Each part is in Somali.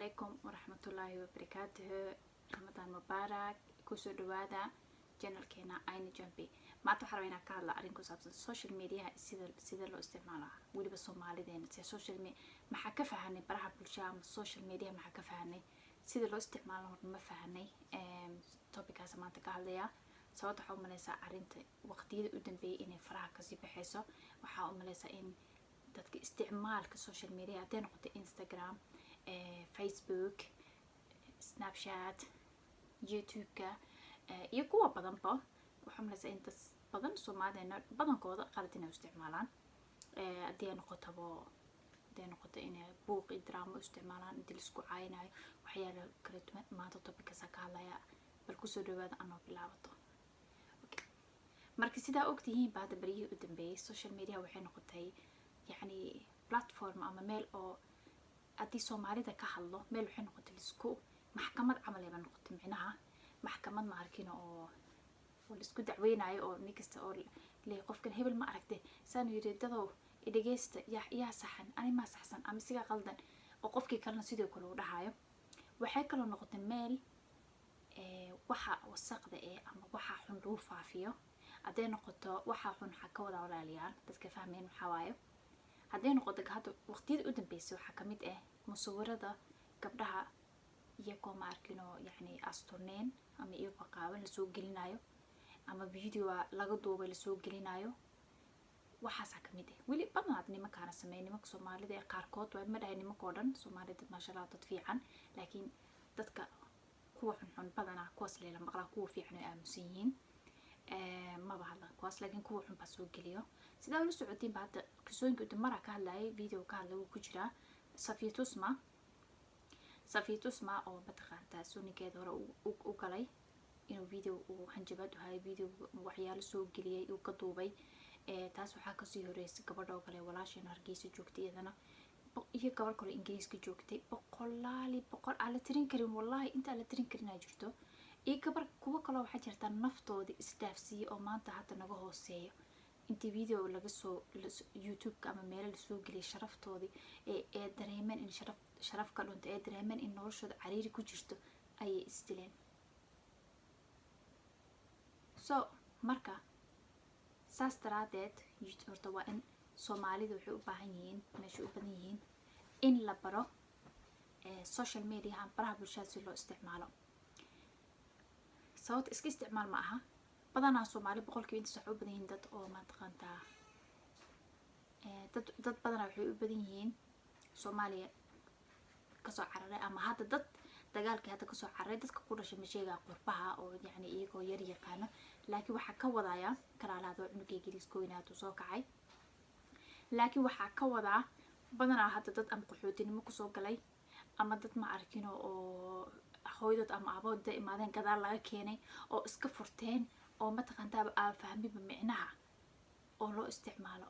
عليكم ورحمة الله وبركاته. رمضان مبارك. كوسو دوادا جنرال كينا عين جنبي ما تحرمينا كهلا أرينكو سابسن السوشيال ميديا سيدا لو استعمالها ولي بالصومالي دين السوشيال ميديا ما حكفهني براها بالشام السوشيال ميديا ما حكفهني سيدا لو استعماله ما فهني توبيك هذا ما تكهليا سواء تحول مليسا أرينت وقتي قدام بي إني فراها كسي بحسه وحاول مليسا إن dadka isticmaalka social media haday noqoto Instagram, Facebook, Snapchat, YouTube-ka iyo kuwa badanba waxaa malaysaa in dad badan Soomaaliyeed badankooda qalad inay isticmaalaan haday noqoto inay buuq iyo drama isticmaalaan inta la isku caayinayo waxyaalo kala duwan maanta topic-kaas ka hadlaya bal ku soo dhawaada anoo bilaabato. marka sidaa ogtihiin baad bariyay u dambeeyay social media waxay noqotay يعني بلاتفورم أما ميل أو أدي سومالي ده كهالله ميل وحين نقطة السكو محكمة عملية بنقطة معناها محكمة معركينه أو والسكو دعوينا أو نيكست أو اللي قف كان هبل ما عرفته سانو يريد ده إذا جيست يا صحن أنا ما صحسن أمي سيجا غلطان أو قف كي كلنا سيدو كله رهايو وحكى له نقطة ميل وحى وثق ده أما وحى حنروف عفيه أدي نقطة وحى حن حكوا ده ولا ليان تتكفهمين وحوايو haddii noqoto hadda waqtiyada u dambeysay waxa kamid ah musawirada gabdhaha iyagoo ma arkino yani asturneyn ama iyagoo qaawan la soo gelinayo ama video laga duubay la soo gelinayo waxaas kamid ah wali badanaad nimankaana sameeyay nimanka Soomaalida ee qaarkood waa ma dhahay nimanka oo dhan Soomaalida ma sha Allah dad fiican laakiin dadka kuwa xun badana kuwaas leela maqla kuwa fiican ay aamusan yihiin ما بعرف كواس لكن كوا حن بسوق اليوم سيدا ولو سعودين بعد قصوين قد مرة كهلاي فيديو كهلا وكجرا صفيتو اسمع أو بتخانتا سوني كده ورا وقلي إنه فيديو وحنجبت وهاي فيديو وحيال سوق اليوم وكتوبي تاسو حاجة سيهوريس قبل وقلي ولا شيء نرجيس جوكتي أنا هي قبل كل إنجليز كجوكتي بقول على ترين كريم والله أنت على ترين كريم ناجرتو إيه كبر كوا كلا واحد جرت النفط دي استفسي أو ما أنت حتى نجوه السيء أنت فيديو ولا قصو يوتيوب كمان ميل السوق اللي شرفته دي إيه دريمن إن شرف كلون إيه دريمن إن نورشد عريري كوجرتو أي استلين مركا ساسترادت يوتيوب توا إن سومالي ذو حقوق بعينين مش بنيين إن لبرا السوشيال ميديا عم برها بالشات لو استعماله صوت اسكي استعمال معها بدنا Soomaali boqolkiiba inta sax u badan yihiin dad oo ma taqaantaa dad badan waxay u badan yihiin Soomaaliya ka soo cararay ama hadda dad dagaalkii hadda ka soo cararay dadka ku dhashay masheega qurbaha oo yani iyagoo yar yaqaan laakiin waxa ka wadaya kalaalaado cunugay geliskooynaad u soo kacay laakiin waxa ka wada badanaa hadda dad am qaxootinimo ku soo galay ama dad ma arkino oo hooyadod ama aabood imaadeen gadaal laga keenay oo iska furteen oo ma taqaantaa aan fahmin macnaha oo loo isticmaalo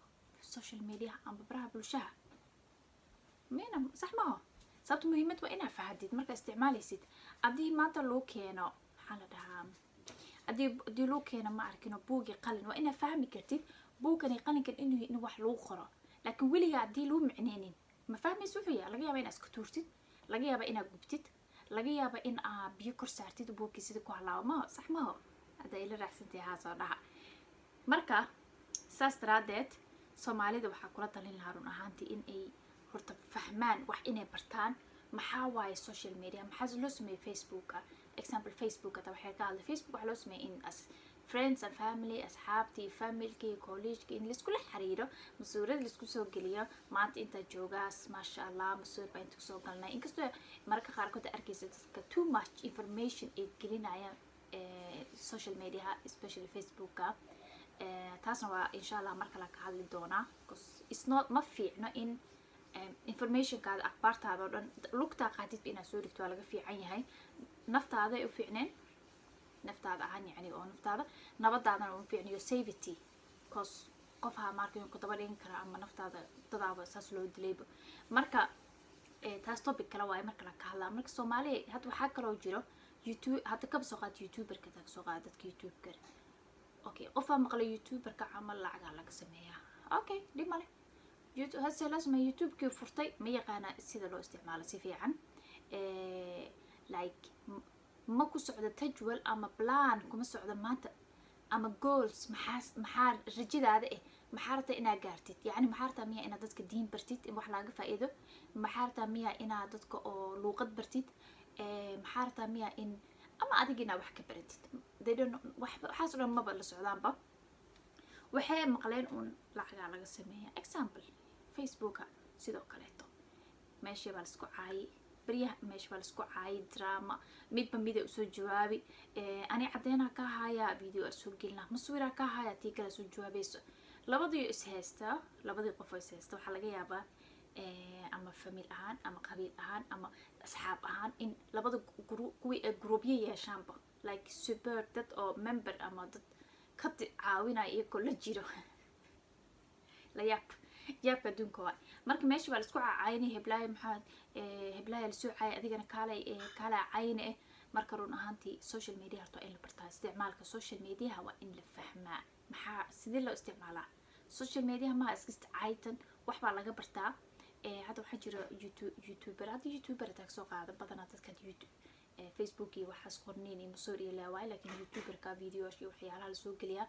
social media ama baraha bulshada meena sax ma sababta muhiimad waa inaad fahdid marka isticmaalaysid adii maanta loo keeno waxa la dhahaa adii loo keeno ma arkino buugi qalin waa inaad fahmi kartid buugani qalinkan inuu wax loo qoro laakiin waliga adii loo macneenin ma fahmayso wuxuu yahay laga yaabaa inaad iska tuurtid laga yaabaa inaad gubtid laga yaaba in biyo kor saartid buugkii sida ku halaawo ma sax ma hada ila raaxsantay ha soo dhaha marka saas daraadeed Soomaalida waxa kula talin lahaa run ahaantii in ay horta fahmaan wax inay bartaan maxaa waaye social media maxaa loo sameeyay Facebook example Facebook ta waxay ka hadlay Facebook waxa loo sameeyay in as friends and family asxaabtii family college in la isku la xiriiro masuurad la isku soo geliyo maanta inta joogaas ma sha Allah masuur baa inta soo galnay inkastoo marka qaar kood arkaysa dadka too much information ay gelinaya social media especially Facebook taasna waa insha Allah marka la ka hadli doona because it's not ma fiicno in information kaada akhbaartaada oo dhan lugta qaadid inaad soo dhigto laga fiican yahay naftaada ay u fiicneen naftaada ahaan yani oo naftaada nabadaadana u fiicniyo safety cause qofha markii ku daba dhigin kara ama naftaada dadaaba saas loo dilayba marka taas topic kala waay marka la ka hadlaa marka Soomaaliya hadda waxa kale oo jiro YouTube hadda ka soo qaad YouTuber ka tag soo qaad dadka YouTuber okay qofa maqlay YouTuber ka amal lacag laga sameeyaa okay dhimale YouTube هسه لازم يوتيوب كيف فرتي ما يقانا سيدا لو استعمال سي فيعن like ma ku socdo tajwal ama plan kuma socdo maanta ama goals maxaa rajadaada maxaa rabtaa inaad gaartid yani maxaa rabtaa miyaa inaad dadka diin bartid in wax laga faa'iido maxaa rabtaa miyaa inaad dadka oo luuqad bartid maxaa rabtaa miyaa in ama adiga inaad wax ka baratid waxaas oo dhan maba la socdaanba waxay maqleen un lacagaa laga sameeya example facebooka sidoo kaleeto meeshii baa laisku caayay بريها مش بالسكو عايد دراما ميد بميدا أسوي جوابي أنا عدينا كهايا فيديو أسوي قلنا مصورة كهايا تيكل أسوي جوابي لبضي إسهاستا لبضي قفوا إسهاستا وحلقة يابا أما فاميل أهان أما قبيل أهان أما أصحاب أهان إن لبضي جروبية يا شامبا like super دت أو member أما دت كت عاونا يكل جيرو لا yaabka adduunka waay marka meesha baa laisku caayinay heblaaya maxaad heblaaya lasoo caayay adigana kaalay cayine marka run ahaantii social media horta in la bartaa isticmaalka social mediaha waa in la fahmaa maxaa sidii loo isticmaalaa social mediaha maa iska caaytan wax baa laga bartaa hadda waxaa jira youtuber taag soo qaada badanaa dadka facebook iyo waxaas qorniin iyo masoor iyo laawaay laakiin youtuberka videos iyo waxyaalaha lasoo geliyaa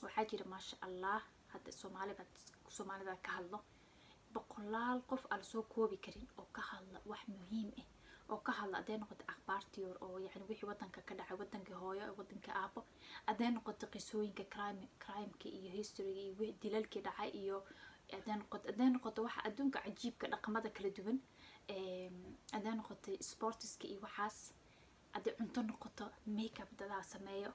waxaa jira maasha allah hadda soomaalida ka hadlo boqolaal qof aan soo koobi karin oo ka hadla wax muhiim ah oo ka hadla aday noqoto akhbaartii oo yani wixii wadanka ka dhacay wadanka hooyo wadanka aabo aday noqoto qisooyinka crime-ka iyo history iyo wixii dilalkii dhacay iyo aday noqoto waxa adduunka cajiibka dhaqamada kala duwan aday noqoto sportska iyo waxaas aday cunto noqoto makeup dadaa sameeyo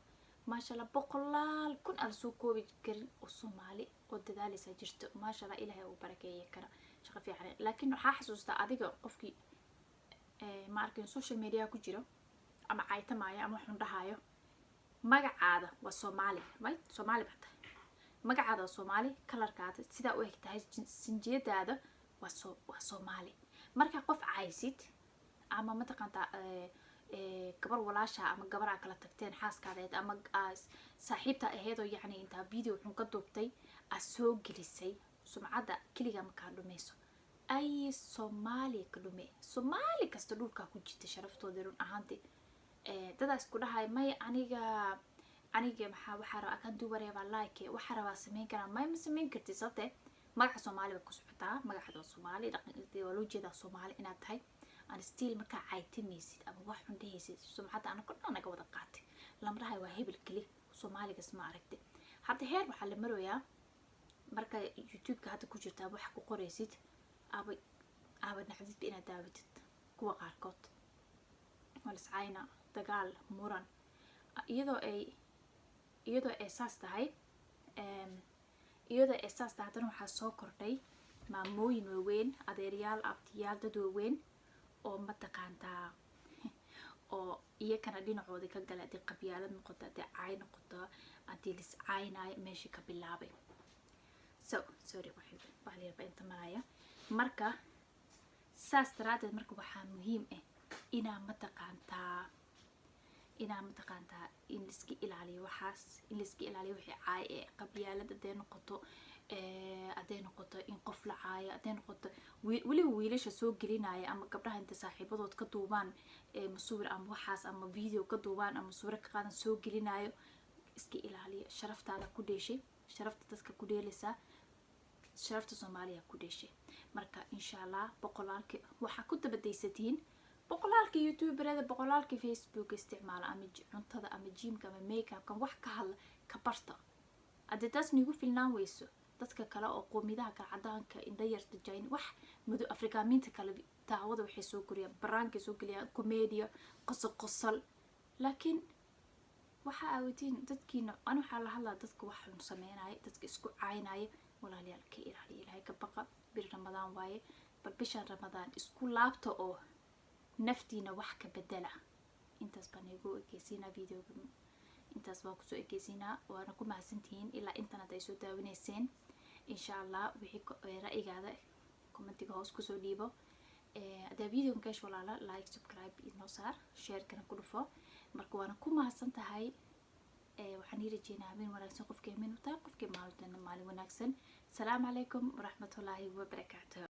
ما شاء الله بقولال كن أرسو كوبي كرين وصومالي وددالي سجرت ما شاء الله إلهي وبركة يكرا شغفي عليه لكن حاسس أديك قفكي ما أركن السوشيال ميديا كجرا أما عايته معايا أما حندهايو ما عادة والصومالي ما صومالي بحته ما عادة الصومالي كلر كاتة سيدا وقتها سنجيد هذا والصومالي مركا قف عايزيت أما ما تقنت gabar walaasha ama gabar kala tagteen xaaskaadeed ama saaxiibta aheedo yani inta video xun ka duubtay asoo gelisay sumcada kaliya ma ka dhumayso ay Soomaali ka dhumay Soomaali kasta dhulka ku jirta sharaftooda run ahaantii dadaas ku dhahay may aniga waxa rabaa kan duwaree baa like waxa rabaa sameyn karaa may sameyn kartid sababtee magaca Soomaali ba ku socotaa magaca Soomaali dhaqankeeda waa loo jeedaa Soomaali inaad tahay أنا ستيل مركا عايتي ميسيد أما واحد عنده يسيد سمعت أنا كلنا أنا جوده قاتي لمرها وهيب الكلي سومالي قسم عرفتي حتى هير بحال مرويا مركا يوتيوب كهذا كوجر تابو حكو قريسيد أبي نحدث بينا داويت كوا قاركوت ولس عينا دقال موران iyadoo eesaas tahay hadana waxaa soo kordhay maamooyin waaweyn adeeryaal abtiyaal dad waaweyn oo mataqaantaa oo iyakana dhinacooda ka gala hadii qabyaalad noqoto hadii caay noqoto hadii lis caaynaay meeshii ka bilaabay sorry waxaa inta maraya marka saas daraadeed marka waxaa muhiim ah inaa mataqaantaa in liska ilaaliyo waxaas in liska ilaaliyo wixii caay ee qabyaalad hadday noqoto in qof la caayo hadday noqoto weliba wiilasha soo gelinaya ama gabdhaha inta saaxiibadood ka duubaan masawir ama waxaas ama video ka duubaan ama suura ka qaadan soo gelinayo iska ilaaliyo sharaftaada ku dheeshay sharafta dadka ku dheelaysa sharafta Soomaaliya ku dheeshay marka insha Allah boqolaalkii waxa ku dabadaysatiin boqolaalkii youtuberada boqolaalkii facebook isticmaala ama cuntada ama gymka ama makeup wax ka hadla ka barta hadii taas nigu filnaan weyso dadka kale oo qoomidaha kala cadaanka inda yarta jayn wax madu afrikaaminta kale taawada waxay soo guriyaan baraanka soo geliyaan comedy qosol laakiin waxa aawtiin dadkiina aan waxa la hadlaa dadka wax xun sameeyay dadka isku caayinay walaalayaal ka ilaaliyo ilaahay ka baqa bir ramadaan waaye bal bisha ramadaan isku laabto oo naftiina wax ka bedela intaas baan igu ekeysina videoga intaas baa ku soo ekeysina waana ku mahadsantihiin ilaa internet ay soo daawinayseen insha Allah wixii ra'yigaada commentiga hoos ku soo dhiibo hadaa videoga ka walaala like subscribe inoo saar share kana ku dhufo marka waana ku mahadsantahay waxaan rajeynayaa in wanaagsan qofkii maalin wanaagsan salaamu calaykum waraxmatullaahi wabarakaatuh